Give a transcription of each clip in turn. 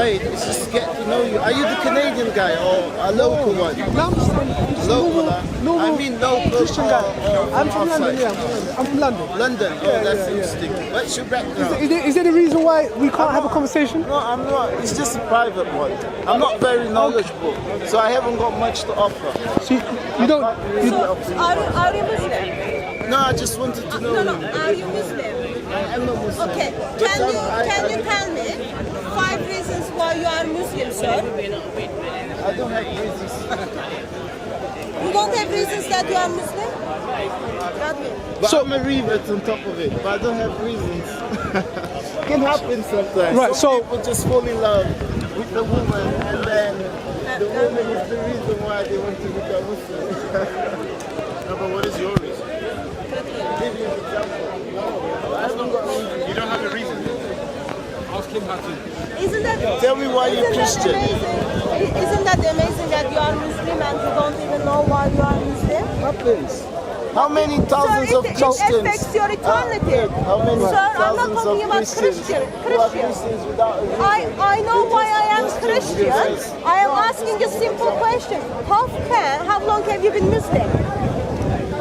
played. It's just to get to know you. Are you the Canadian guy or a local one? No, I'm just Local, normal, I mean local Christian guy. I'm from outside. London, yeah. I'm from London. London. Oh, that's interesting. What's your background? Is there a reason why we can't have a conversation? No, I'm not. It's just a private one. I'm not very knowledgeable, so I haven't got much to offer. So you don't. So, are you Muslim? No, I just wanted to know. No, are you Muslim? I'm not Muslim. Okay, can you tell me 5 reasons why you are Muslim, sir? I don't have reasons. You don't have reasons that you are Muslim? But So- I'm a revert on top of it, but I don't have reasons. Can happen sometimes. Right, Some so- people just fall in love with the woman, and then the woman is the reason why they want to become Muslim. No, but what is your reason? Give you an example. I haven't got reasons. You don't have a reason. Ask him how to. Isn't that Tell me why you're isn't that Christian. amazing? Isn't that amazing that you are Muslim and you don't even know why you are Muslim? Happens. How many thousands Sir, of it Christians? affects your eternity. How many Sir, I'm not thousands talking of about Christians who are Christians. Christians without a reason? I know why I am Christian. I am asking a simple question. How long have you been Muslim?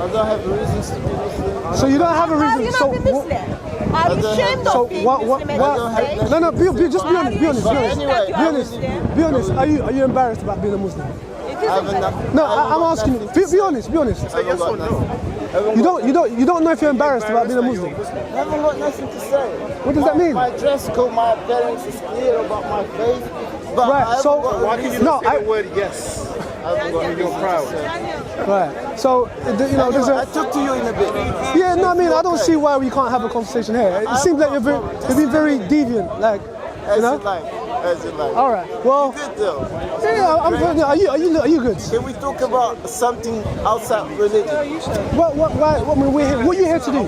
I don't have reasons to be Muslim. So you don't have a Are reason. you So not a Muslim? Are you ashamed so of being what? Muslim at I don't this have stage? No, just be honest. Be honest. Be Are you honest. ashamed that you Be are honest. Muslim? Be honest. Are you embarrassed about being a Muslim? It I is haven't embarrassing. No, I haven't I'm got asking you. nothing to Be honest. Be honest. say. I haven't got nothing. You don't know if you're embarrassed about being a Muslim. I haven't got nothing to say. What does that mean? My dress code, my appearance is clear about my faith. But I Right. haven't So got a Why can you reason. not No, say I- the word yes? I haven't got a You're reason proud. to say. right. So there's Anyway, a. I'll talk to you in a bit. Yeah, no, I mean, I don't see why we can't have a conversation here. It seems like you've been very deviant, like, you As know. you like. As you like. All right. Well, Good though. yeah, are you good? Can we talk about something outside religion? We're here. What are you here to do?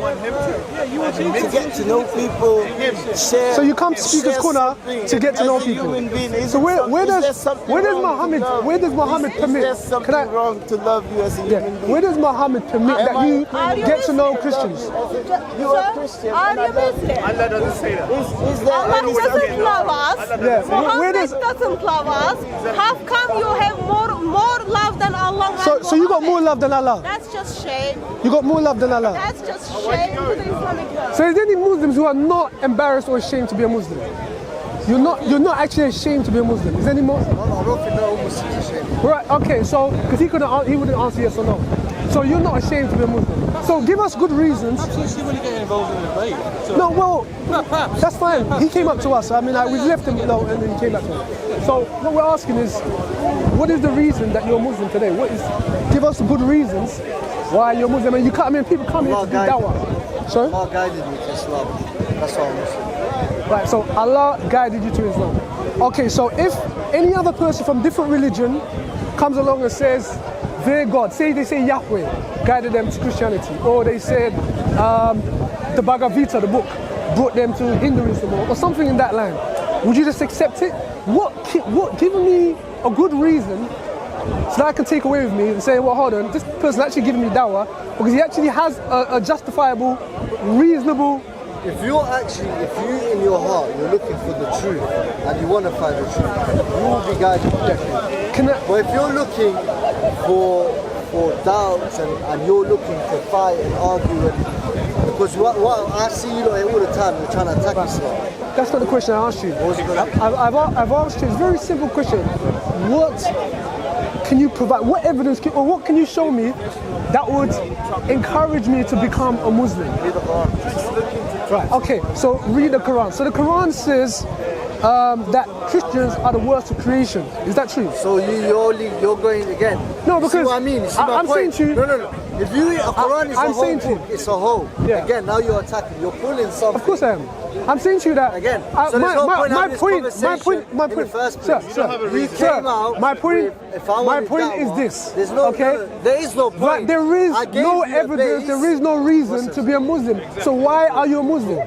To get to know people, share. So you come to Speaker's share Corner something to get to know as a people. human being. Is So it where is there does something where does wrong to Muhammad love? where does Muhammad Is permit? there something wrong to love you as a Yeah. human being? Where does Muhammad permit Am that I you a get to know Muslim? Christians? You are a Christian. Are and I you love you. Muslim? Allah doesn't say that. Is there Allah any doesn't love us. Yeah. Muhammad Where does doesn't love us. How come you have more love than Allah has? so you got more love than Allah? That's just shame. You got more love than Allah. That's just shame to the Islamic world. So is there any Muslims who are not embarrassed or ashamed to be a Muslim? You're not actually ashamed to be a Muslim. Is there any more? I don't think no Muslims are ashamed. Right, okay, so, because he wouldn't answer yes or no. So you're not ashamed to be a Muslim. So give us good reasons. Absolutely, when you get involved in the debate. So, No, well, that's fine. He came up to us. I mean, we've left him alone and then he came back to us. So what we're asking is, what is the reason that you're Muslim today? Give us good reasons why you're Muslim. And people come here to do dawah. Sorry? Allah guided me to Islam. That's why I'm Muslim. Right, so Allah guided you to Islam. Okay, so if any other person from different religion comes along and says their God, they say Yahweh guided them to Christianity, or they said the Bhagavad Gita, the book, brought them to Hinduism or something in that line, would you just accept it? Give me a good reason so that I can take away with me and say, well, hold on, this person actually giving me dawah because he actually has a justifiable, reasonable. If you in your heart, you're looking for the truth and you want to find the truth, you will be guided definitely. But if you're looking for doubts and you're looking to fight and argue, because what I see you lot all the time, you're trying to attack Islam. That's not the question I asked you. What was it gonna be? I've asked you, it's a very simple question. What can you provide, what evidence or what can you show me that would encourage me to become a Muslim? Read the Quran. Right, okay, so read the Quran. So the Quran says that Christians are the worst of creation. Is that true? So you're going again. No, You see because what I mean? You see my I'm point? saying to you. No. If you read a Quran, it's I'm a whole saying to you. book. It's a whole. Yeah. Again, now you're attacking. You're pulling something. Of course I am. I'm saying to you that Again, so there's no point having this conversation in the first place. Sir, You came out my point with, if I my wanted point is dawah, this. There's no, okay? there is no point. But there is I gave no you a evidence, base. there is no reason to be a Muslim. So why are you a Muslim?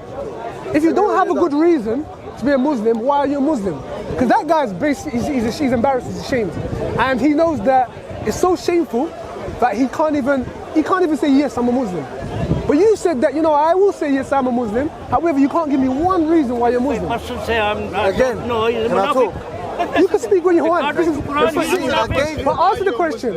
If you don't have a good reason to be a Muslim, why are you a Muslim? Because that guy's basically, he's embarrassed, he's ashamed. And he knows that it's so shameful that he can't even say, yes, I'm a Muslim. But you said that, you know, I will say yes, I'm a Muslim. However, you can't give me one reason why you're Muslim. I should say I'm Again, no, he's a can I talk? munafiq. You can speak when you want. This is, See, I gave you, but answer the question.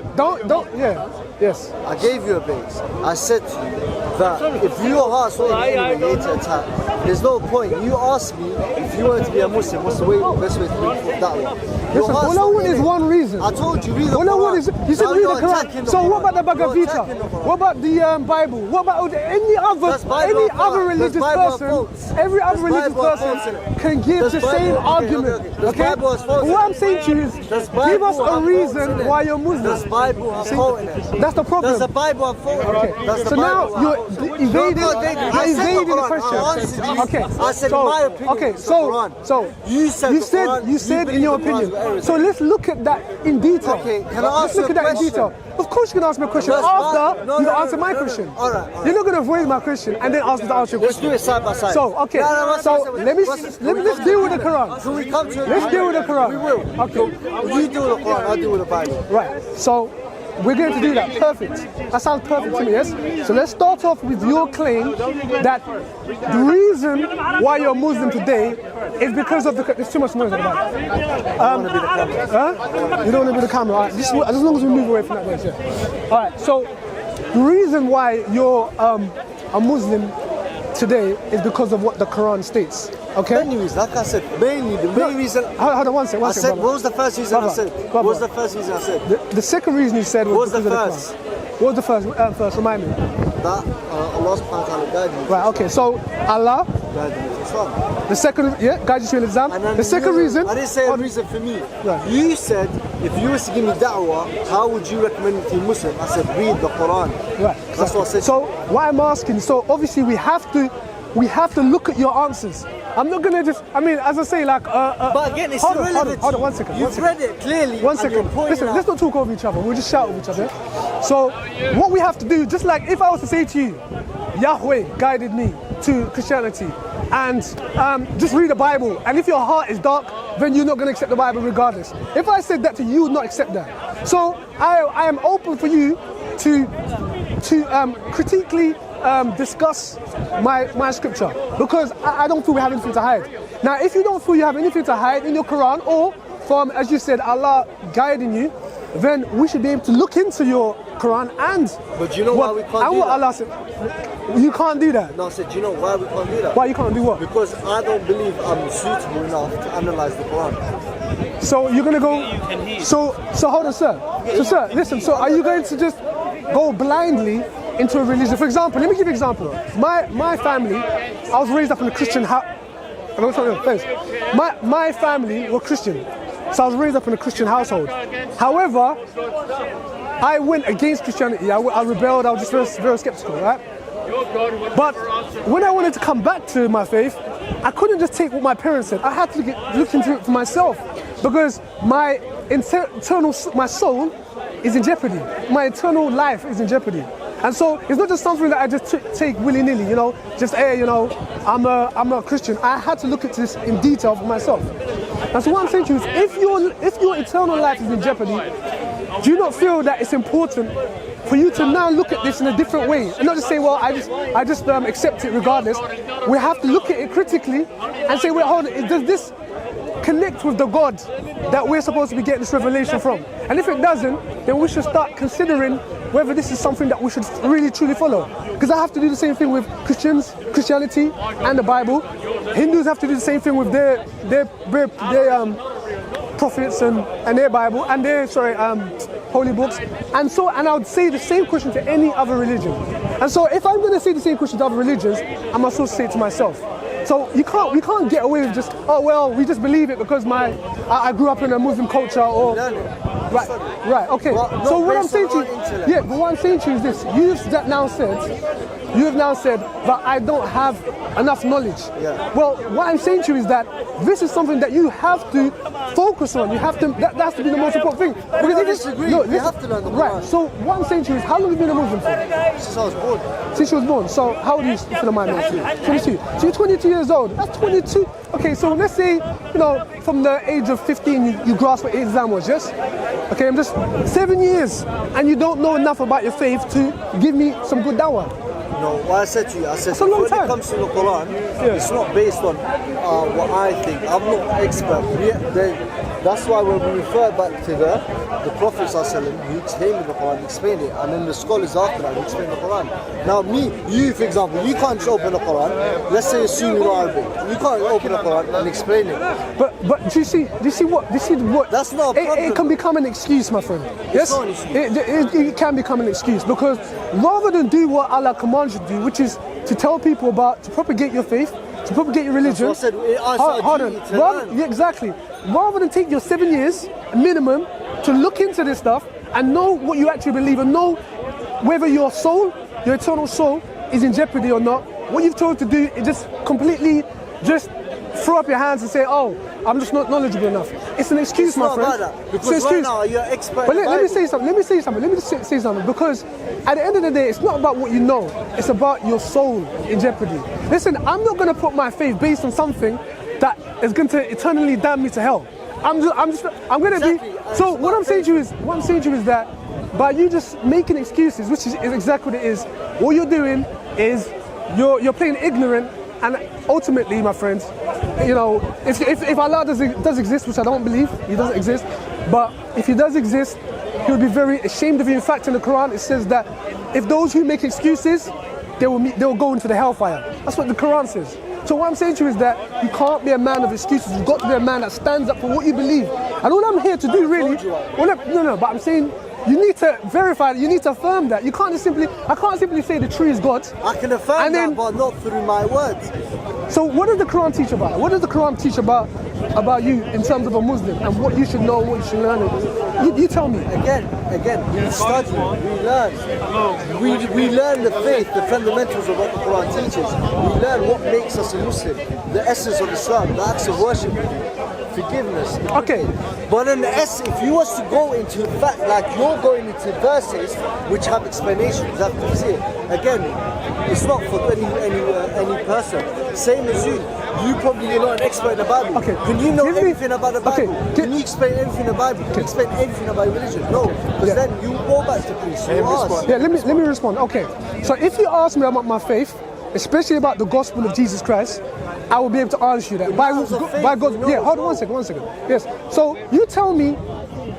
Yes. I gave you a base. I said to you that if your heart's not in any way to attack, there's no point. You asked me if you wanted to be a Muslim, what's the best way to be that way? Listen, all I want is one reason. I told you, read the All I want Quran. is, you said Now read you're the attacking Quran. the So what Quran. about the Bhagavad You're Gita? attacking the Quran. What about the Bible? What about any Does Bible have faults? religious Does Bible have person? faults? Every other Does religious Bible have faults person in it? can give Does the Bible- same okay, argument. okay. Does Bible have faults in What it? I'm saying to you is, Does give Bible us a have faults reason in it? why you're Does Muslim. Bible have fault in it? That's the problem. Does the Bible have fault in it? Does the So Bible now have you're fault in it? evading, No, David, I you're said the evading the Quran. question. I answered you. Okay. I said, in my opinion, Okay, it's the Quran. so You said you the said Quran, you said in your believe the Quran's opinion. with So everything. let's look at that in detail. Okay, can I Let's ask look you at a that in question? detail. Of course you can ask me a question That's after fine. No, you no, answer no, my no, no. question. All right. You're not gonna avoid my question and then ask me to answer your Let's question. do it side by side. So okay, one so second. let's deal with the Quran. Can we come to Let's deal with the Quran. We will. Okay. You deal with the Quran, I'll deal with the Bible. Right. So we're going to do that. Perfect. That sounds perfect to me, yes? So let's start off with your claim that the reason why you're Muslim today is because of there's too much noise at the back. Huh? You don't want to be the camera. All right. As long as we move away from that place, yeah. All right. So the reason why you're a Muslim today is because of what the Quran states. Okay? Many reasons, like I said, mainly the main reason. Hold on one second. I said, brother. what was the first reason I Brother, said? brother. What was the first reason I said? The second reason you said was What was the because of first? Quran. What was the first? Remind me. That Allah subhanahu wa ta'ala guided me. Right, okay, so Allah, Guided me to Islam. the second, guide you to Islam. And then The second you- reason, I didn't say a reason for me. Right. You said, if you was to give me da'wah, how would you recommend me to be Muslim? I said, read the Quran. right, That's what I said. So what I'm asking, so obviously we have to look at your answers. I'm not gonna just, I mean, as I say, like, But again, it's hold on, irrelevant. hold on, one second. You've read it clearly. One and second. you're pointing Listen, out- let's not talk over each other. We'll just shout over each other. So, what we have to do, just like if I was to say to you, Yahweh guided me to Christianity, and just read the Bible, and if your heart is dark, then you're not going to accept the Bible regardless. If I said that to you, you would not accept that. So, I am open for you to critically discuss my scripture, because I don't feel we have anything to hide. Now, if you don't feel you have anything to hide in your Quran, or from, as you said, Allah guiding you, then we should be able to look into your Quran and But do you know why we can't do what that? Allah said. You can't do that. No, I said, do you know why we can't do that? Why you can't do what? Because I don't believe I'm suitable enough to analyze the Quran. So you're gonna go. So hold on, sir. So sir, listen. So are you going to just go blindly into a religion? For example, let me give you an example. My family, I was raised up in a Christian house. My family were Christian, so I was raised up in a Christian household. However, I went against Christianity. I rebelled. I was just very skeptical, right? But when I wanted to come back to my faith, I couldn't just take what my parents said. I had to look into it for myself, because my my soul is in jeopardy. My eternal life is in jeopardy. And so it's not just something that I just take willy-nilly, you know, just, hey, you know, I'm a Christian. I had to look at this in detail for myself. And so what I'm saying to you is, if your eternal life is in jeopardy, do you not feel that it's important for you to now look at this in a different way, and not just say, well, I just accept it regardless? We have to look at it critically and say, wait, hold on, does this connect with the God that we're supposed to be getting this revelation from? And if it doesn't, then we should start considering whether this is something that we should really truly follow. Because I have to do the same thing with Christianity and the Bible. Hindus have to do the same thing with their prophets and their Bible and their holy books. And I would say the same question to any other religion. And so if I'm going to say the same question to other religions, I must also say it to myself. So we can't get away with just, oh well, we just believe it because I grew up in a Muslim culture, or right, okay. Well, So what I'm based saying on to our you, intellect. yeah, but what I'm saying to you is this: you have now said that I don't have enough knowledge. Yeah. Well, what I'm saying to you is that this is something that you have to focus on. You have to. That has to be the most important thing. I don't if it's- disagree. no, We listen, have to learn the Right. Quran. So what I'm saying to you is, how long have you been a Muslim for? Since I was born. Since you was born. So how old are you, if you don't mind me asking? 22. So you're 22 years old. That's 22. Okay, so let's say, you know, from the age of 15, you grasp what Islam was, yes? Okay, I'm just 7 years, and you don't know enough about your faith to give me some good dawah. No, what I said to you, I said That's a long when time. it comes to the Quran, it's not based on what I think. I'm not an expert. That's why when we refer back to the Prophet ﷺ, he explained the Quran, explained it, and then the scholars after that, he explained the Quran. Now you for example, you can't just open the Quran. Let's say assume you know Arabic. You can't open the Quran and explain it. But do you see what? That's not a problem. It can become an excuse, my friend. Yes, not an excuse. it can become an excuse because rather than do what Allah commands you to do, which is to tell people to propagate your faith, to propagate your religion. That's what I said. Hold on. Yeah, exactly. Rather than take your 7 years minimum to look into this stuff and know what you actually believe and know whether your soul, your eternal soul, is in jeopardy or not, what you've told to do is just completely just throw up your hands and say, oh, I'm just not knowledgeable enough. It's an excuse, my friend. It's not about that. Because right now you're an expert. But let me say something. Because at the end of the day, it's not about what you know. It's about your soul in jeopardy. Listen, I'm not going to put my faith based on something that is going to eternally damn me to hell. I'm going to be. So what I'm saying to you is that by you just making excuses, which is exactly what it is, what you're doing is you're playing ignorant. And ultimately, my friends, you know, if Allah does exist, which I don't believe, He doesn't exist, but if He does exist, He will be very ashamed of you. In fact, in the Quran, it says that if those who make excuses, they will go into the hellfire. That's what the Quran says. So what I'm saying to you is that you can't be a man of excuses. You've got to be a man that stands up for what you believe. And all I'm here to do, really, but I'm saying. You need to verify that, you need to affirm that. I can't simply say the tree is God. I can affirm that, but not through my words. So what does the Quran teach about it? What does the Quran teach about you in terms of a Muslim and what you should know, what you should learn? You tell me. Again, we study, we learn. We learn the faith, the fundamentals of what the Quran teaches. We learn what makes us a Muslim, the essence of Islam, the acts of worship, forgiveness. Okay. But in the essence, if you was to go into fact, like you're going into verses which have explanations, have to see it. Again, it's not for any person. Same as you. You probably are not an expert in the Bible. Okay. Can you know everything about the Bible? Okay. Can you explain everything in the Bible? Can you explain everything about religion? No. Because then you go back to priests. You ask. Yeah, let me respond. Okay. So if you ask me about my faith, especially about the gospel of Jesus Christ, I will be able to answer you that. By God. Yeah, hold on one second. Yes. So you tell me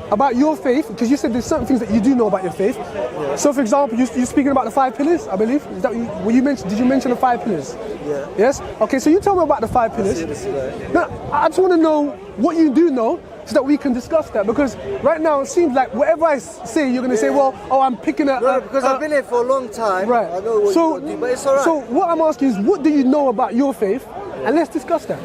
about your faith, because you said there's certain things that you do know about your faith. Yeah. So for example, you're speaking about the 5 pillars, I believe. Is that what you mentioned? Did you mention the 5 pillars? Yeah. Yes? Okay, so you tell me about the 5 pillars. Now, I just want to know what you do know so that we can discuss that, because right now it seems like whatever I say, you're going to say, well, I'm picking a... No, because I've been here for a long time. Right. I know what you do, but it's all right. So what I'm asking is, what do you know about your faith? And let's discuss that.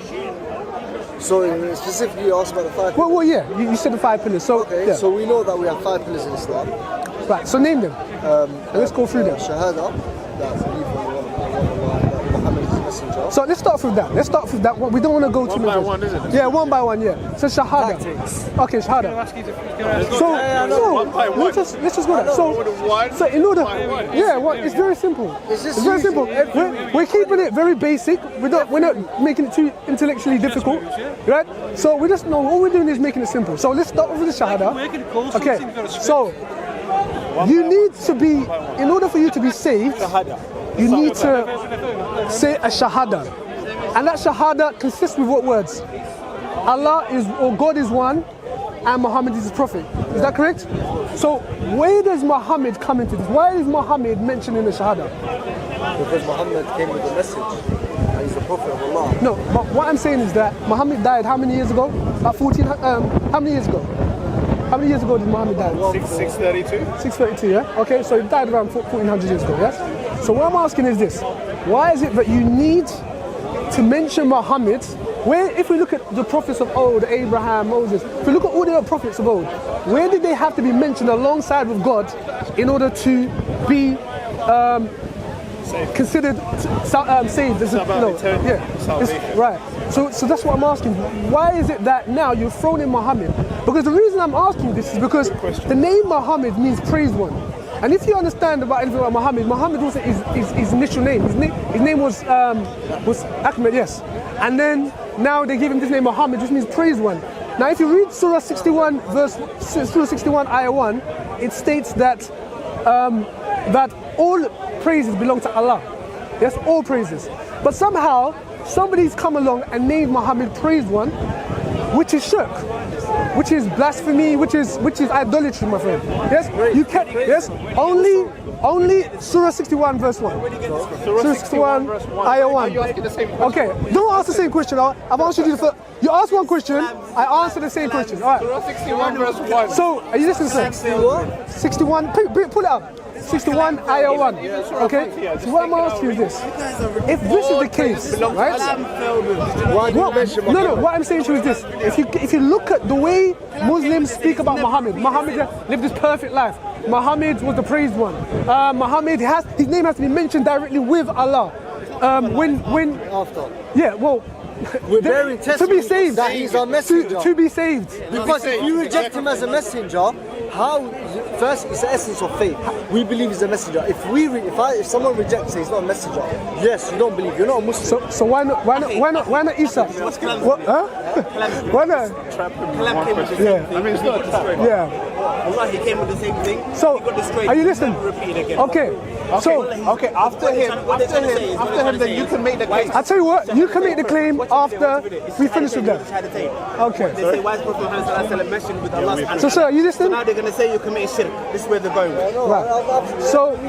So specifically you asked about the 5 pillars? Well, yeah, you said the 5 pillars. So, okay, yeah. so we know that we have 5 pillars in Islam. Right, so name them. And let's go through them. Shahada, that's belief in Muhammad is the messenger. So let's start with that. We don't want to go too much. One by one, isn't it? Yeah, one by one, yeah. So Shahada. Tactics. Okay, Shahada. Let's just go there. So in order, it's very simple. It's very simple. We're keeping it very basic. We're not making it too intellectually difficult, right? So we just know all we're doing is making it simple. So let's start with the Shahada. Okay. So you need to be, in order for you to be saved, you need to say a Shahada. And that Shahada consists with what words? Allah is, or God is one, and Muhammad is his prophet. Is that correct? So where does Muhammad come into this? Why is Muhammad mentioned in the Shahada? Because Muhammad came with a message. And he's the prophet of Allah. No, but what I'm saying is that Muhammad died how many years ago? About 14, how many years ago? How many years ago did Muhammad die? 632. 632, yeah? Okay, so he died around 1400 years ago, yes? So what I'm asking is this. Why is it that you need to mention Muhammad, where if we look at the prophets of old, Abraham, Moses, if we look at all the other prophets of old, where did they have to be mentioned alongside with God in order to be considered saved? Right. So that's what I'm asking. Why is it that now you've thrown in Muhammad? Because the reason I'm asking this is because the name Muhammad means praised one. And if you understand about anything about Muhammad was his initial name. His name was Ahmed, yes. And then now they give him this name Muhammad, which means praised one. Now if you read Surah 61, Surah 61, Ayah 1, it states that that all praises belong to Allah. Yes, all praises. But somehow, somebody's come along and named Muhammad praised one, which is shirk, which is blasphemy, which is idolatry, my friend. Yes, you can. Yes, only Surah 61 verse 1. Surah 61 ayah 1. Okay, don't ask the same question. I've answered you the first. You ask one question, I answer the same question. All right. Surah 61 verse 1. So, are you listening, sir? 61. Pull it up. 61 ayah 1. Okay. So what I'm asking is this: if this is the case, right? No. What I'm saying to you is this: if you look at the way Muslims speak about Muhammad lived this perfect life. Muhammad was the praised one. Muhammad his name has to be mentioned directly with Allah. When after. Yeah. Well. We're bearing to be testimony saved, that he's our messenger. To be saved. Because if you reject him as a messenger, how? First, it's the essence of faith. We believe he's a messenger. If someone rejects, he's not a messenger. Yes, you don't believe. You're not a Muslim. So why not Isa? What? Huh? Why not? Yeah. I mean, it's not a trap. Yeah. Allah, he came with the same thing. So, he got destroyed. are you listening? Repeat again. Okay. So, Okay, after him, then you can make the case. I tell you what, you can make the claim after we finish with them. Okay. They say, why is Prophet Muhammad mentioned with Allah? So, sir, are you listening? Now they're going to say you committed shirk. This is where they're going. Right. So, Get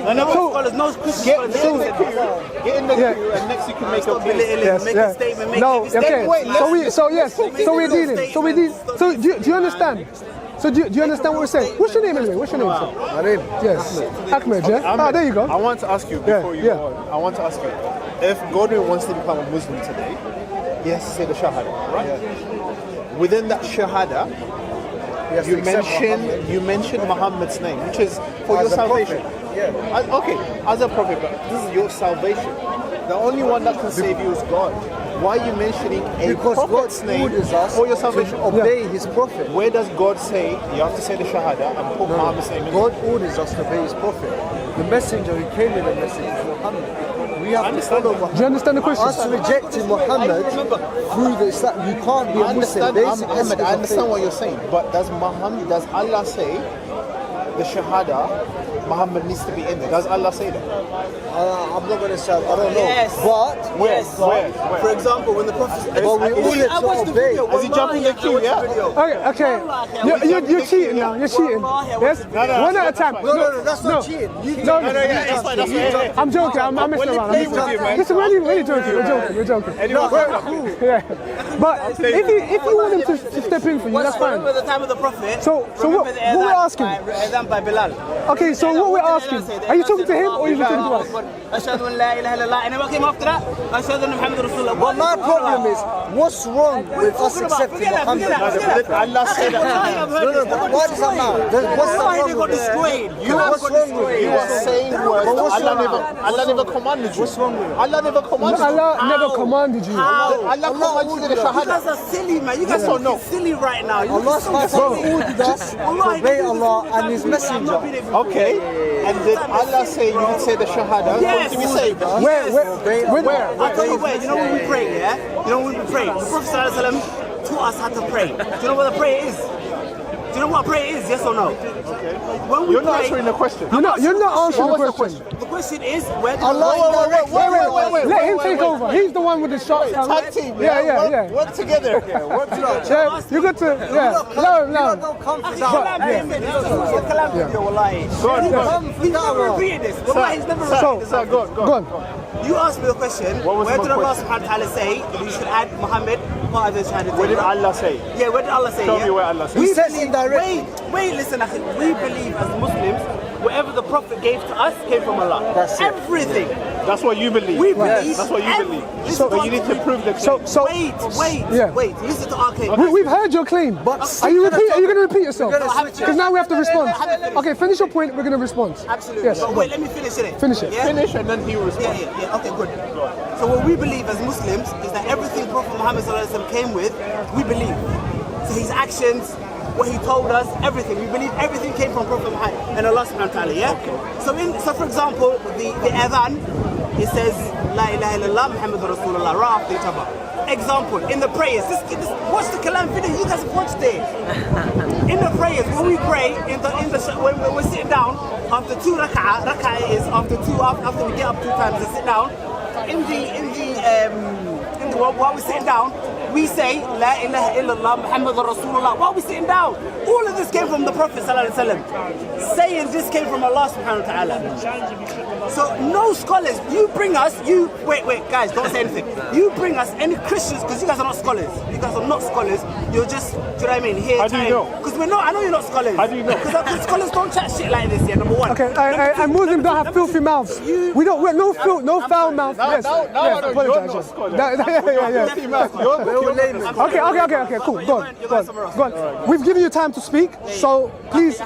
in the queue And next you can make a case. yes, make yeah. a statement, make No, a statement. okay. So we're dealing. So do you understand? So do you understand what we're saying? What's your name anyway? What's your name, sir? My name? Yes. Ahmed, yeah? There you go. I want to ask you before you go on. I want to ask you, if Godwin wants to become a Muslim today, he has to say the Shahada, right? Yeah. Within that Shahada, you mentioned Muhammad's name, which is for your salvation. Okay, as a prophet, but this is your salvation. The only one that can save you is God. Why are you mentioning prophet's name for your salvation? Obey his prophet. Where does God say you have to say the Shahada and put Muhammad's name in? God orders us to obey his prophet. The messenger who came with the message is Muhammad. We have to follow Muhammad. Do you understand the question? Us rejecting Muhammad through the Islam, you can't be a Muslim. Muhammad, I understand what you're saying, but does Allah say the Shahada, Muhammad needs to be in there? Does Allah say that? I'm not going to say, I don't know. Yes. But, Where? For example, when the Prophet but we all need to obey. Is he jumping the queue? Yeah. Okay. You're cheating now. You're cheating. Yes? One at a time. No, that's not cheating. I'm joking. I'm messing around. Listen, we're joking. We're joking. Yeah. But if you want him to step in for you, that's fine. Remember the time of the Prophet? So what we're asking? By Bilal. Okay, so what we're asking? Are you talking to him or are you talking to us? أشهد أن لا إله إلا الله. And what came after that? أشهد أن محمد رسول الله. But my problem is, what's wrong with us accepting Muhammad? Allah said that. No, but why does that matter? What's the problem with it? What's wrong with it? You are saying words Allah never commanded you. What's wrong with it? Allah never commanded you. Allah never commanded you. Allah commanded you the You guys Shahada. are silly, man. You guys Yes or are no? silly right now. You Allah so ordered us to obey Allah and His Messenger. Okay. And did Allah say you would say the Shahada Yes. to be saved? Where? I'll tell you where. You know when we pray, yeah? You know when we pray? The Prophet ﷺ taught us how to pray. Do you know what a prayer is? Do you know what a prayer is? Yes or no? When we You're not pray, answering the question. You're not answering What the was the question. the question is, where did Wait. Let him take over. He's the one with the shots. Tag team. Yeah. Work together. Yeah, you got to, no. Don't come for Kalam that. wallahi. He's never repeated this. Wallahi, he's never repeated this. Sir, go Go on. You asked me the question, What was where my did Allah question? subhanahu wa ta'ala say that you should add Muhammad part of the Shahada? What did Allah say? Yeah, where did Allah say? Tell me where Allah said. He says indirectly. Wait, listen, akhi. We believe as Muslims, whatever the Prophet gave to us came from Allah. That's it. Everything. That's what you believe. We believe. That's what you believe. Listen But you need to prove the claim. So Wait. Listen to our claim. we've heard your claim. Are you going to repeat yourself? Because now we have to respond. Okay, finish your point. We're going to respond. Absolutely. Yes. But wait, let me finish it. Finish it. Yeah? Finish and then he will respond. Yeah. Okay, good. So what we believe as Muslims is that everything Prophet Muhammad ﷺ came with, we believe. So his actions, what he told us, everything. We believe everything came from Prophet Muhammad and Allah subhanahu wa ta'ala, yeah? So for example, the adhan, it says La ilaha illallah Muhammadur Rasulullah right after each other. Example, in the prayers, watch the Kalam video, you guys have watched it. In the prayers, when we pray, when we're sitting down, after 2 rak'ah is after we get up 2 times and sit down, while we're sitting down, we say La ilaha illallah Muhammadur Rasulullah while we're sitting down. All of this came from the Prophet sallallahu alaihi wasallam. Saying this came from Allah subhanahu wa ta'ala. So no scholars, you bring us, wait guys, don't say anything. You bring us any Christians, because you guys are not scholars. You guys are not scholars. You're just, do you know what I mean? Here, how do you know? Because I know you're not scholars. How do you know? Because scholars don't chat shit like this, yeah, number one. Okay, and Muslims don't have filthy mouths. We're no foul mouth. Now, Yes. you're not scholar. Okay, cool. Go on. We've given you time to speak, so please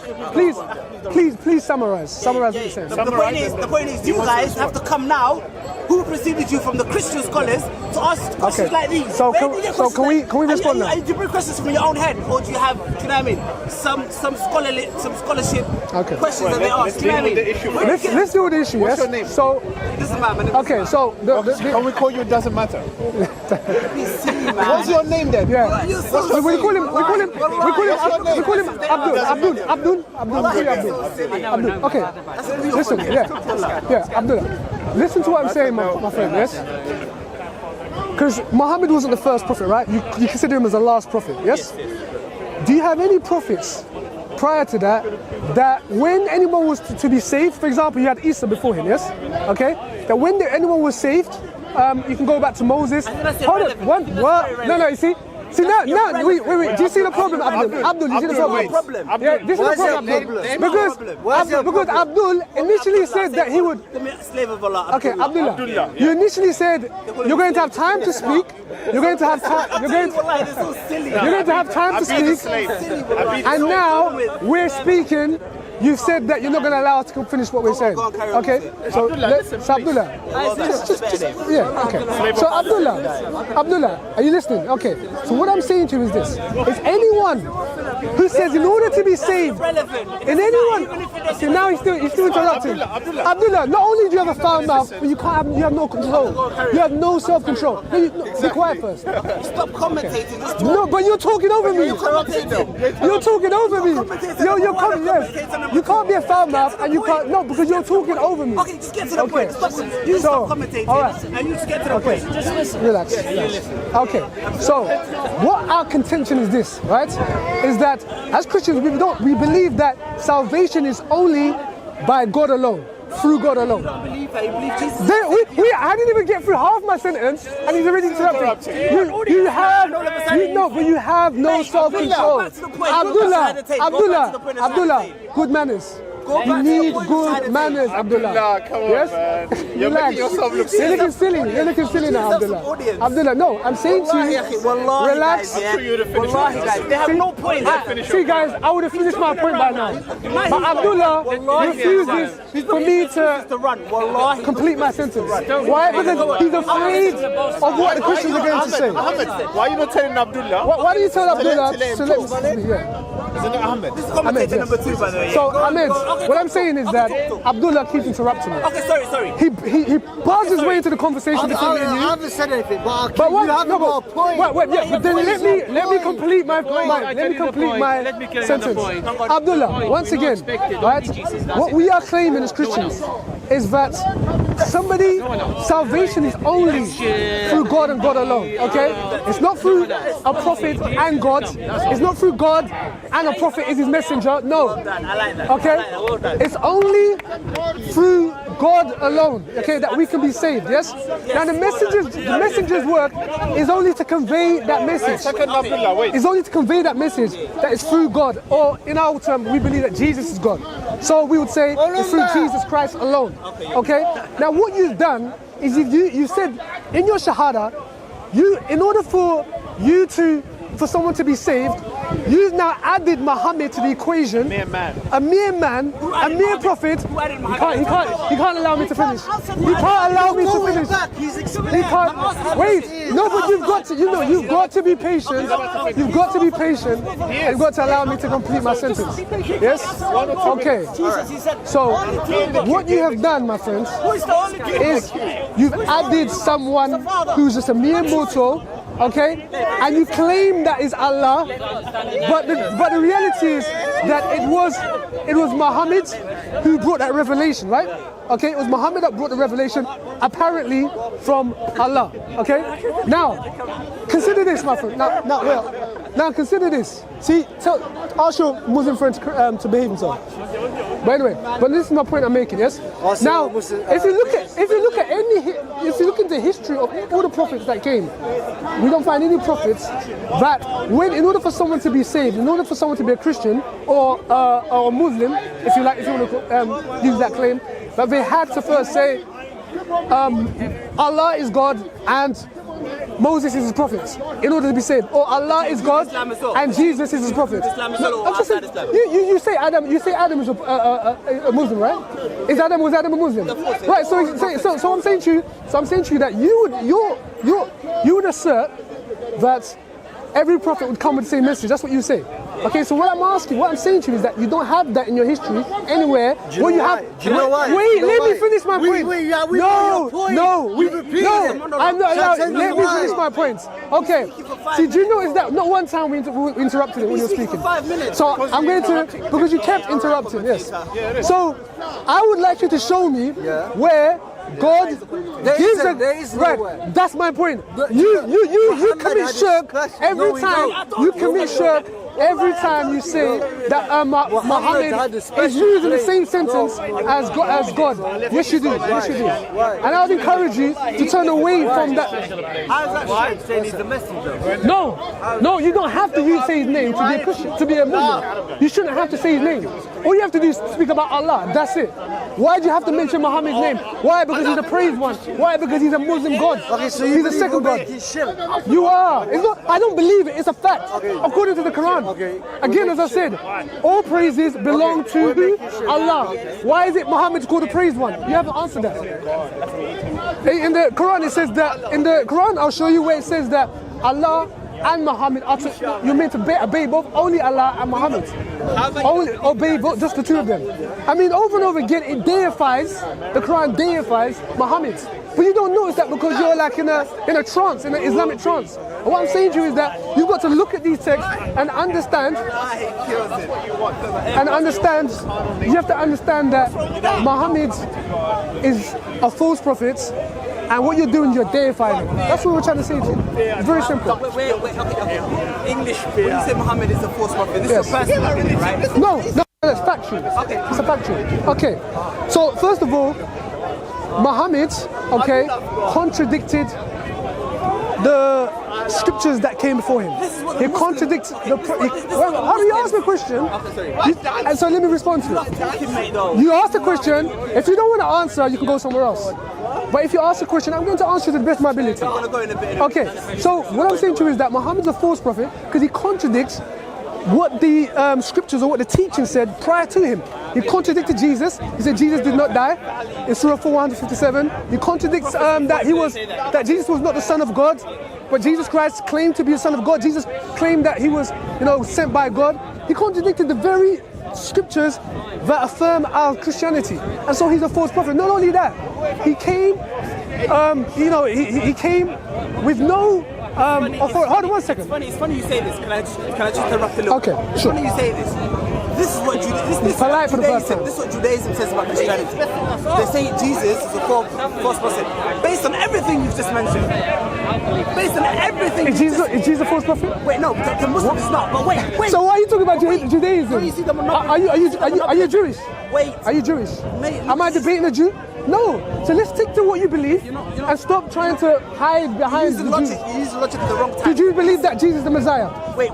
summarize. Summarize what you're saying. The point is, you guys have to come now. Who preceded you from the Christian scholars to ask questions like these? So can we respond now? Do you bring questions from your own head, or do you have, do you know what I mean, some scholarship questions that they ask? Do you know what I mean? Let's deal with the issue. What's yes. your name? So this is my name. okay, so can we call you? It doesn't matter. What's your name then? yeah. We call him Abdul. Okay. Listen, Abdullah. Listen to what I'm saying, my friend, yes? Because Muhammad wasn't the first prophet, right? You consider him as the last prophet, yes? Do you have any prophets prior to that when anyone was to be saved, for example, you had Isa before him, yes? Okay? That when anyone was saved, you can go back to Moses. Hold on, no, you see? See now, wait. Do you see the problem, Abdul? Abdul, you see the problem? Yeah, this is the problem. Because Abdul initially said that he would. Slave of Allah. Okay, Abdullah. You initially said you're going to have time to speak. You're going to have time. You're going to have time to speak. And now we're speaking. You've said that you're not going to allow us to finish what we're saying. Okay? So Abdullah. Yeah, okay. So Abdullah, are you listening? Okay. So what I'm saying to you is this. Is anyone who says in order to be saved, see now he's still interrupting. Abdullah, not only do you have a foul mouth, but you have no control. You have no self-control. Be quiet first. Stop commentating. No, but you're talking over me. You're talking over me. You're coming, yes. You can't be a foul mouth and you can't, no, because you're talking over me. Okay, just get to the point. Stop commentating, all right. and you just get to the point. Just listen. Relax. Okay, so what our contention is this, right? Is that as Christians, we believe that salvation is only by God alone. Through God alone. I believe Jesus. I didn't even get through half my sentence and he's already interrupting. You have no self-control. Abdullah, good manners. You need good manners, Abdullah. Come on, yes? man. You're making yourself look silly. You're looking silly now, Abdullah. Abdullah, no, I'm saying to you, relax. Wallahi, guys, they have no point. See, guys, I would have finished my point by now. But Abdullah refuses for me to complete my sentence. Why? Because he's afraid of what the Christians are going to say. Ahmed, why are you not telling Abdullah? Why do you tell Abdullah to let me speak? Isn't it Ahmed? This is commentator number 2, by the way. So, Ahmed, what I'm saying is that Abdullah keeps interrupting me. Okay, sorry. He bars his way into the conversation between me and you. I haven't said anything, but what? you haven't got a point. But then let me complete my sentence. Abdullah, once again, right? What we are claiming as Christians is that salvation is only through God and God alone. Okay? It's not through a prophet and God. It's not through God and a prophet is his messenger. No. I like that. Okay? It's only through God alone, okay, that we can be saved, yes? Now the messenger's work is only to convey that message. It's only to convey that message that is through God, or in our term, we believe that Jesus is God. So we would say it's through Jesus Christ alone, okay? Now what you've done is you said in your Shahada, in order for someone to be saved, you've now added Muhammad to the equation. A mere man, a mere prophet. He can't allow me to finish. He can't allow me to finish. He can't. Wait, No, but you've got to, you've got to be patient. You've got to be patient. And you've got to allow me to complete my sentence. Yes? Okay. So, what you have done, my friends, is you've added someone who's just a mere mortal, okay? And you claim that is Allah, but the reality is that it was Muhammad who brought that revelation, right? Okay, it was Muhammad that brought the revelation, apparently from Allah. Okay, now consider this, my friend. Now consider this. See, ask your Muslim friend to behave himself. By the way, but this is my point I'm making. Yes. Now, if you look into history of all the prophets that came, we don't find any prophets that in order for someone to be saved, in order for someone to be a Christian or a Muslim, if you want to use that claim, that they had to first say Allah is God and Moses is his prophet in order to be saved, or Allah is God and Jesus is his prophet. No, I'm just saying, you say Adam is a Muslim, right? Was Adam a Muslim? Right. So I'm saying to you that you would assert that every prophet would come with the same message. That's what you say. Okay, so what I'm saying to you is that you don't have that in your history anywhere. Wait, let me finish my point. Let me finish my point. Okay. See, do you notice that not one time we interrupted it when you were speaking? So I'm going to, because you kept interrupting, yes. So I would like you to show me where God gives right. That's my point. You commit shirk every time. You commit shirk every time you say that Muhammad is using the same sentence as God. Yes, you do. Yes, you do. And I would encourage you to turn away from that. How is that saying he's the messenger? No, you don't have to say his name to be a Christian, to be a Muslim. You shouldn't have to say his name. All you have to do is speak about Allah. That's it. Why do you have to mention Muhammad's name? Why? Because he's the praised one. Why? Because he's a Muslim God. Okay, so he's the second God. You are. It's not, I don't believe it. It's a fact. According to the Quran. Again, as I said, all praises belong to who? Allah. Why is it Muhammad called the praised one? You haven't answered that. In the Quran, it says that. In the Quran, I'll show you where it says that Allah and Muhammad are you're meant to obey both only Allah and Muhammad. Only obey both, just the two of them. I mean, over and over again, it deifies, the Quran deifies Muhammad. But you don't notice that because you're like in a trance, in an Islamic trance. And what I'm saying to you is that you've got to look at these texts and understand, you have to understand that Muhammad is a false prophet. And what you're doing, you're deifying him. That's what we're trying to say to you. It's very simple. Wait, okay. English, when you say Muhammad is a false prophet, this is a personal opinion, right? No, it's factual. Okay. It's a factual. Okay. So, first of all, Muhammad, contradicted the scriptures that came before him. He contradicts how do you ask me a question? And so let me respond to it. You ask the question. If you don't want to answer, you can go somewhere else. But if you ask a question, I'm going to answer to the best of my ability. Okay, so what I'm saying to you is that Muhammad's a false prophet because he contradicts what the scriptures or what the teaching said prior to him. He contradicted Jesus. He said Jesus did not die in Surah 457. He contradicts that Jesus was not the Son of God, but Jesus Christ claimed to be the Son of God. Jesus claimed that he was, sent by God. He contradicted the very scriptures that affirm our Christianity, and so he's a false prophet. Not only that, he came, he came with no authority. Hold on 1 second. It's funny you say this. Can I just interrupt a little? Okay, sure. It's funny you say this. This is what Judaism says about Christianity. They say Jesus is a false prophet. Based on everything you've just mentioned. Based on everything. Is Jesus a false prophet? Wait, no, the Muslim is not. But wait. So why are you talking about Judaism? You see them not. Are you Jewish? Wait. Are you Jewish? Am I debating a Jew? No. So let's stick to what you believe and stop trying to hide behind the Jews. You use the logic at the wrong time. Did you believe that Jesus is the Messiah? Wait.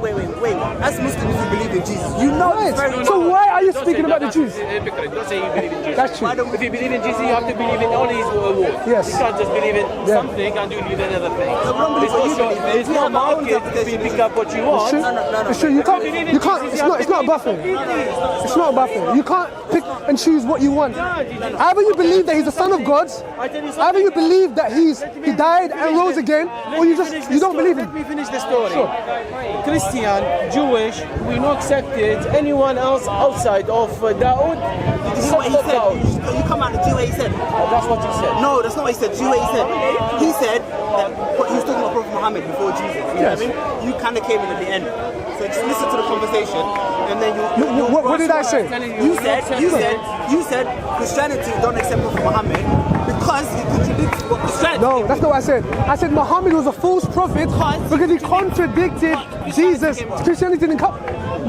As Muslims, you believe in Jesus. You know this very well. So why are you speaking about the Jews? Don't say you believe in Jesus. That's true. If you believe in Jesus, you have to believe in all his words. Yes. You can't just believe in something and do believe in another thing. It's not market to pick up what you want. It's true. You can't. It's not buffet. It's not buffet. You can't pick and choose what you want. Either you believe that he's the Son of God, either you believe that he died and rose again, or you don't believe him. Let me finish the story. Sure. Christian, Jewish, we not accepted anyone else outside of Dawood. This is what he said. You come out the Jew he said. That's what he said. No, that's not what he said. Jew he said. He said that he was talking about Prophet Muhammad before Jesus. You know what I mean? You kind of came in at the end. So just listen to the conversation, and then you. What did I say? You said Christianity don't accept Prophet Muhammad because he contradicts what Christianity. No, that's not what I said. I said Muhammad was a false prophet because he contradicted Jesus. Christianity didn't come.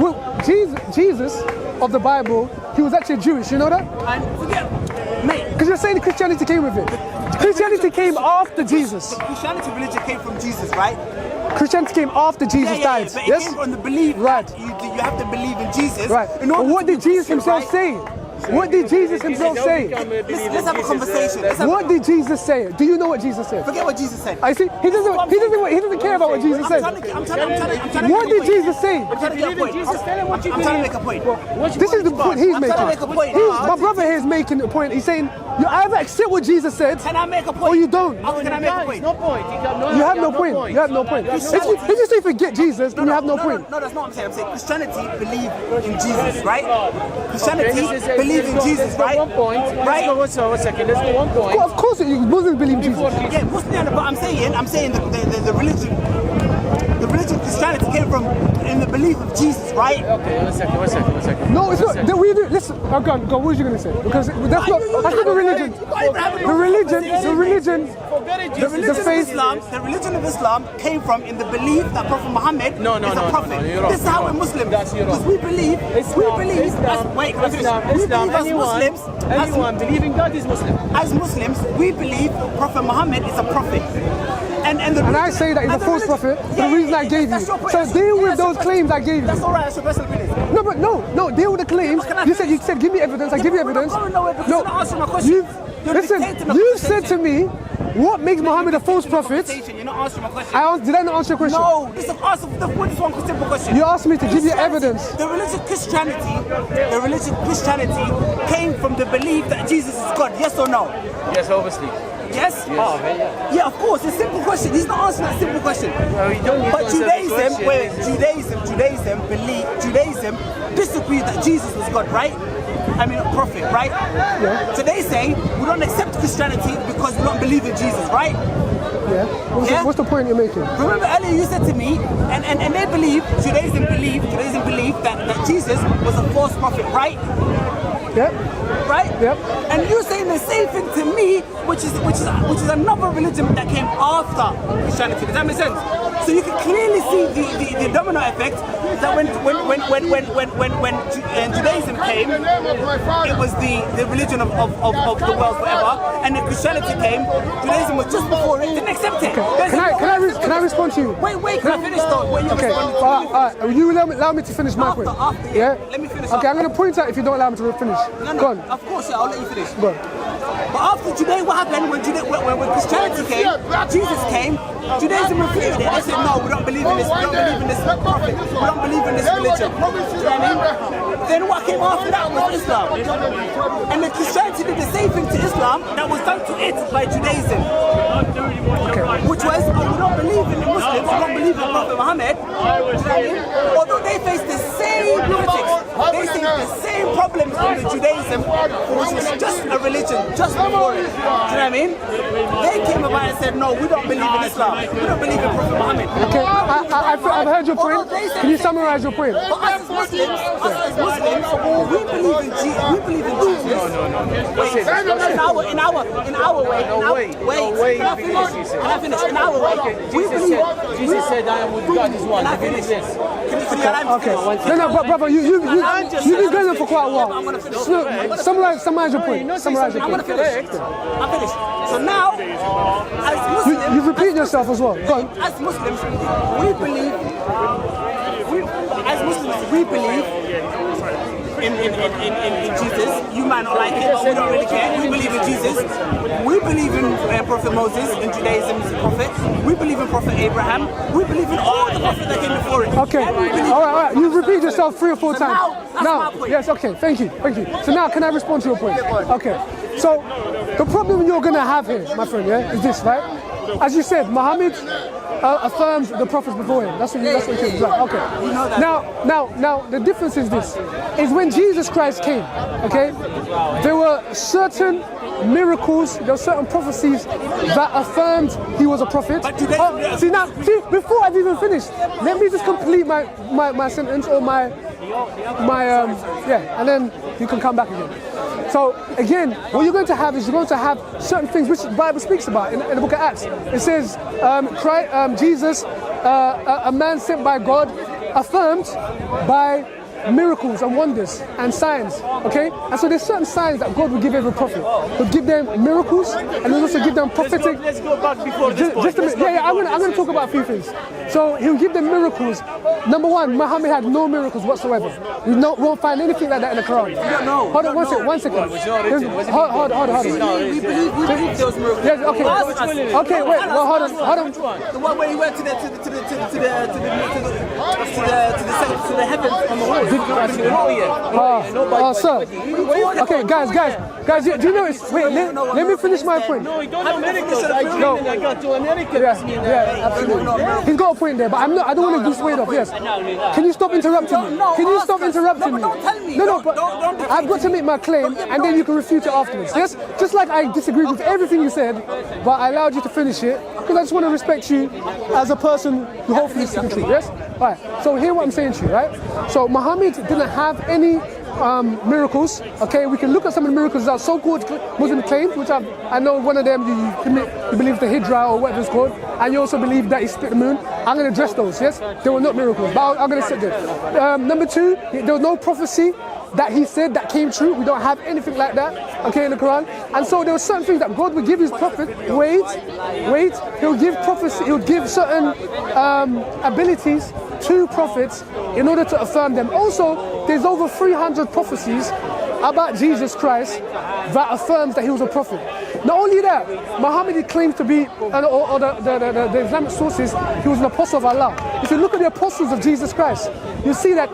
Well, Jesus of the Bible, he was actually Jewish. You know that? And forget, mate. Because you're saying Christianity came with it. Christianity came after Jesus. Christianity religion came from Jesus, right? Christianity came after Jesus died. But it Yes? came from the belief Right. that you have to believe in Jesus. Right. In But order what to did be Jesus Christian, himself right? say? What did Jesus himself say? Let's have a conversation. What did Jesus say? Do you know what Jesus said? Forget what Jesus said. I see. He doesn't care about what Jesus said. I'm trying to What did Jesus say? I'm trying to get a point. Jesus, tell him what you I'm trying to believe. make a point. This is the point he's I'm trying to make a making. point. My brother here is making a point. He's saying you either accept what Jesus said Can I make a point? or you don't. How can I make a point? No point. You have no point. You have no point. If you say forget Jesus, then you have no point. No, that's not what I'm saying. I'm saying Christianity believe in Jesus, right? Christianity believe in Jesus, right? One point. Right? Let's go 1 second. Let's go 1 point. Well, of course, Muslims believe Jesus. Yeah, Muslim, but I'm saying the religion Christianity came from in the belief of Jesus, right? Okay, 1 second. No, it's not. Listen, go on. What was you going to say? Because that's not the religion. The religion. The religion of Islam came from in the belief that Prophet Muhammad is a prophet. you're wrong. This is how we're Muslims. Because we believe Anyone believing God is Muslim. as Muslims, we believe Prophet Muhammad is a prophet. And I say that he's a false prophet for the reason I gave you. So deal with those claims I gave you. That's all right. That's your personal opinion. No, but no, deal with the claims. You said give me evidence. I give you evidence. No, You said to me, what makes Muhammad a false prophet? You're not answering my question. Did I not answer your question? No, this is one simple question. You asked me to give you evidence. The religion Christianity came from the belief that Jesus is God. Yes or no? Yes, obviously. Yes? Yeah, of course. It's a simple question. He's not answering that simple question. But Judaism disagreed that Jesus was God, right? I mean, a prophet, right? Yeah. So they say we don't accept Christianity because we don't believe in Jesus, right? Yeah. What's the point you're making? Remember earlier you said to me, and they believe, Judaism believe that Jesus was a false prophet, right? Yep. Right? Yep. And you're saying the same thing to me, which is another religion that came after Christianity. Does that make sense? So you can clearly see the domino effect that when Judaism came, it was the religion of the world forever, and then Christianity came. Judaism was just before it. Didn't accept it. Can I respond to you? Wait, can I finish though? When you Okay. respond to me? You allow me to finish my point. Yeah. Let me finish. Okay, I'm going to point out if you don't allow me to finish. No, Go on. of course, yeah, I'll let you finish. Go on. But after Judea, what happened when Christianity came, Jesus came, Judaism refuted it. They said, no, we don't believe in this, we don't believe in this prophet, we don't believe in this religion. Do you know what I mean? Then what came after that was Islam. And then Christianity did the same thing to Islam that was done to it by Judaism. Which was, we don't believe in the Muslims, we don't believe in Prophet Muhammad. Do you know what I mean? Although they face the same critics, they face the same problems in the Judaism, which was just a religion, just before it. Do you know what I mean? They came about and said, no, we don't believe in Islam. We don't believe in Prophet Muhammad. Okay, I've heard your point. Can you summarize your point? But us as Muslims, we believe in Jesus. We believe in Jesus. Wait, in our way. Wait. Can I finish? In our way, Jesus said, I am with God is one. Can I finish this? Okay. No, brother, you've been going on for quite a while. Summarize your point. Summarize your I'm point. gonna finish. I'm finished. So now, as Muslims, You repeat yourself as well. Go on. as Muslims, we believe in Jesus. You might not like it, but we don't really care. We believe in Jesus. We believe in Prophet Moses. In Judaism, he's a prophet. We believe in Prophet Abraham. We believe in all the prophets that came before him. Okay. And we believe All right. You repeat yourself 3 or 4 So times. now, that's my point. Yes. Okay. Thank you. So now, can I respond to your point? Okay. So The problem you're going to have here, my friend, yeah, is this, right? As you said, Muhammad affirmed the prophets before him. That's what you said. Right, okay. Now, the difference is this: is when Jesus Christ came, okay, there were certain miracles, there were certain prophecies that affirmed he was a prophet. See, before I've even finished, let me just complete my sentence or my and then you can come back again. So again, what you're going to have is you're going to have certain things which the Bible speaks about in the book of Acts. It says, Jesus, a man sent by God, affirmed by miracles and wonders and signs, okay? And so there's certain signs that God will give every prophet. He'll give them miracles and he'll also give them prophetic... Let's go back before this point. Just a minute. I'm going to talk about a few things. So he'll give them miracles. Number one, Muhammad had no miracles whatsoever. We won't find anything like that in the Quran. No. Hold on one second. Hold on. We believe those miracles. Yes, okay, wait, well, hold on. The one where he went to the heavens on the wall. Sir. Okay, guys, do you know it's... Wait, let me finish my point. No, you don't know miracles. I got to America. Yeah, absolutely. He's got a point there, but I don't want to do swayed off, yes. Can you stop interrupting me? Can you stop interrupting me? Don't tell me. No, but I've got to make my claim, and then you can refute it afterwards, yes? Just like I disagreed with everything you said, but I allowed you to finish it, because I just want to respect you as a person who hopefully is speaking truth, yes? Right, so hear what I'm saying to you, right? So Muhammad didn't have any miracles, okay? We can look at some of the miracles that so-called Muslim claims, which I know one of them, you believe the Hijra or whatever it's called, and you also believe that he split the moon. I'm going to address those, yes? They were not miracles, but I'm going to sit there. Number two, there was no prophecy that he said that came true. We don't have anything like that, okay, in the Quran. And so there were certain things that God would give his prophet. Wait, he'll give prophecy, he'll give certain abilities to prophets in order to affirm them. Also, there's over 300 prophecies about Jesus Christ that affirms that he was a prophet. Not only that, Muhammad claims to be, or the Islamic sources, he was an apostle of Allah. If you look at the apostles of Jesus Christ, you see that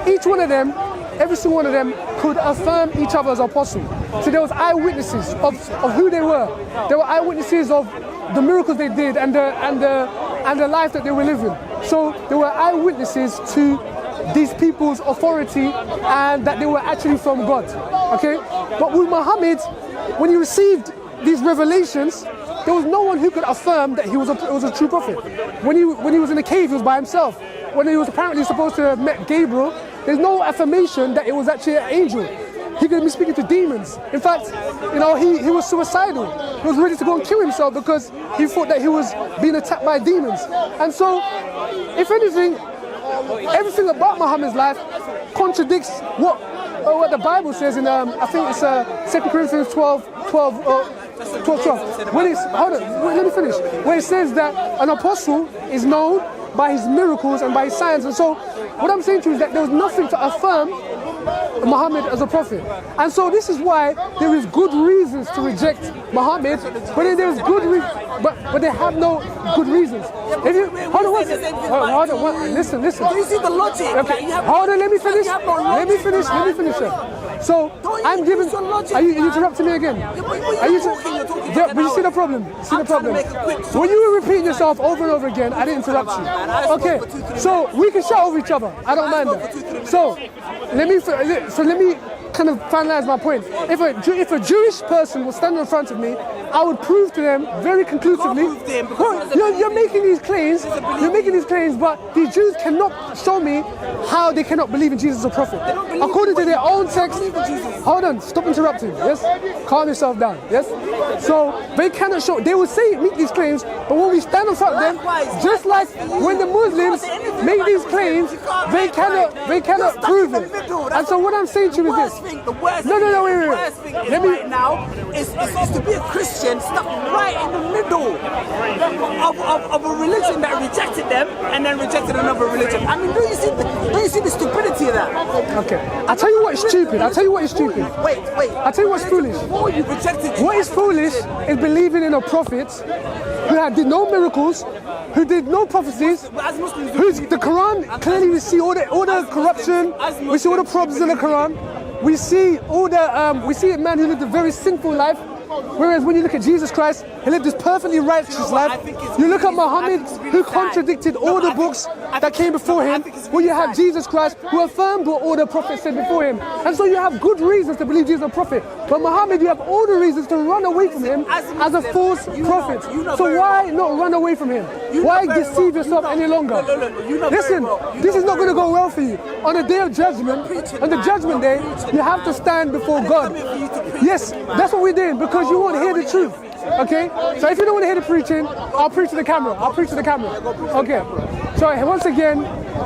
each one of them, every single one of them could affirm each other as apostles. So there was eyewitnesses of who they were. There were eyewitnesses of the miracles they did and the life that they were living. So there were eyewitnesses to these people's authority and that they were actually from God. Okay? But with Muhammad, when he received these revelations, there was no one who could affirm that he was a true prophet. When he was in a cave, he was by himself. When he was apparently supposed to have met Gabriel, there's no affirmation that it was actually an angel. He could be speaking to demons. In fact, he was suicidal. He was ready to go and kill himself because he thought that he was being attacked by demons. And so, if anything, everything about Muhammad's life contradicts what the Bible says in, I think it's 2 Corinthians 12. When it's, hold on, let me finish. Where it says that an apostle is known by his miracles and by his signs. And so, what I'm saying to you is that there was nothing to affirm Muhammad as a prophet. And so this is why there is good reasons to reject Muhammad, but then there's good but they have no good reasons. If you hold on, listen. Do you see the logic? Okay. Hold on, let me finish. So I'm giving. Are you interrupting me again? Are you but you see the problem? When you were repeating yourself over and over again, I didn't interrupt you. Okay. So we can shout over each other. I don't mind that. So let me kind of finalize my point. If a Jewish person was standing in front of me, I would prove to them very conclusively. You're making these claims. But these Jews cannot show me how they cannot believe in Jesus as a prophet. According to their own text. Hold on, stop interrupting. Yes, calm yourself down. Yes. So they cannot show. They will make these claims, but when we stand in front of them, just like when the Muslims make these claims, they cannot prove it. And so what I'm saying to you is this. The worst thing right now is to be a Christian stuck right in the middle of a religion that rejected them and then rejected another religion. I mean, do you see the stupidity of that? Okay. I'll tell you what is stupid. Wait. I'll tell you what's foolish. What is foolish is believing in a prophet who did no miracles, who did no prophecies, the Quran, clearly we see all the corruption, we see all the problems in the Quran. We see a man who lived a very sinful life, Whereas when you look at Jesus Christ, he lived this perfectly righteous life. You look at Muhammad, who contradicted all the books that came before him. Well, you have Jesus Christ, who affirmed what all the prophets said before him. And so you have good reasons to believe Jesus is a prophet. But Muhammad, you have all the reasons to run away from him as a false prophet. So why not run away from him? Why deceive yourself any longer? Listen, this is not going to go well for you. On the day of judgment, on the judgment day, you have to stand before God. Yes, that's what we're doing, because you won't hear the truth. Okay? So if you don't want to hear the preaching, I'll preach to the camera. I'll preach to the camera. Okay. So once again,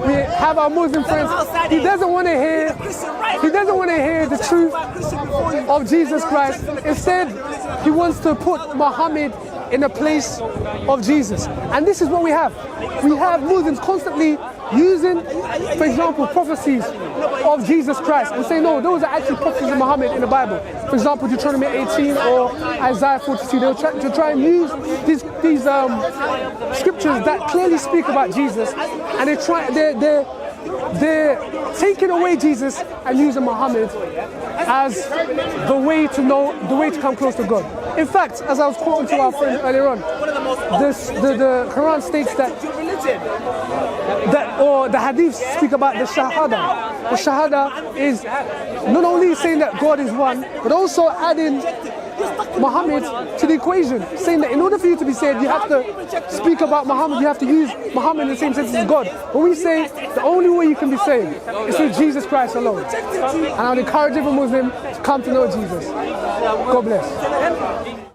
we have our Muslim friends. He doesn't want to hear the truth of Jesus Christ. Instead, he wants to put Muhammad in the place of Jesus. And this is what we have. We have Muslims constantly using, for example, prophecies of Jesus Christ and say, no, those are actually prophecies of Muhammad in the Bible. For example, Deuteronomy 18 or Isaiah 42. They'll try and use these scriptures that clearly speak about Jesus, and they're taking away Jesus and using Muhammad as the way to come close to God. In fact, as I was quoting to our friend earlier on, the Quran states that or the hadiths speak about the shahada. The shahada is not only saying that God is one, but also adding Muhammad to the equation, saying that in order for you to be saved, you have to speak about Muhammad, you have to use Muhammad in the same sense as God. When we say the only way you can be saved is through Jesus Christ alone. And I would encourage every Muslim to come to know Jesus. God bless.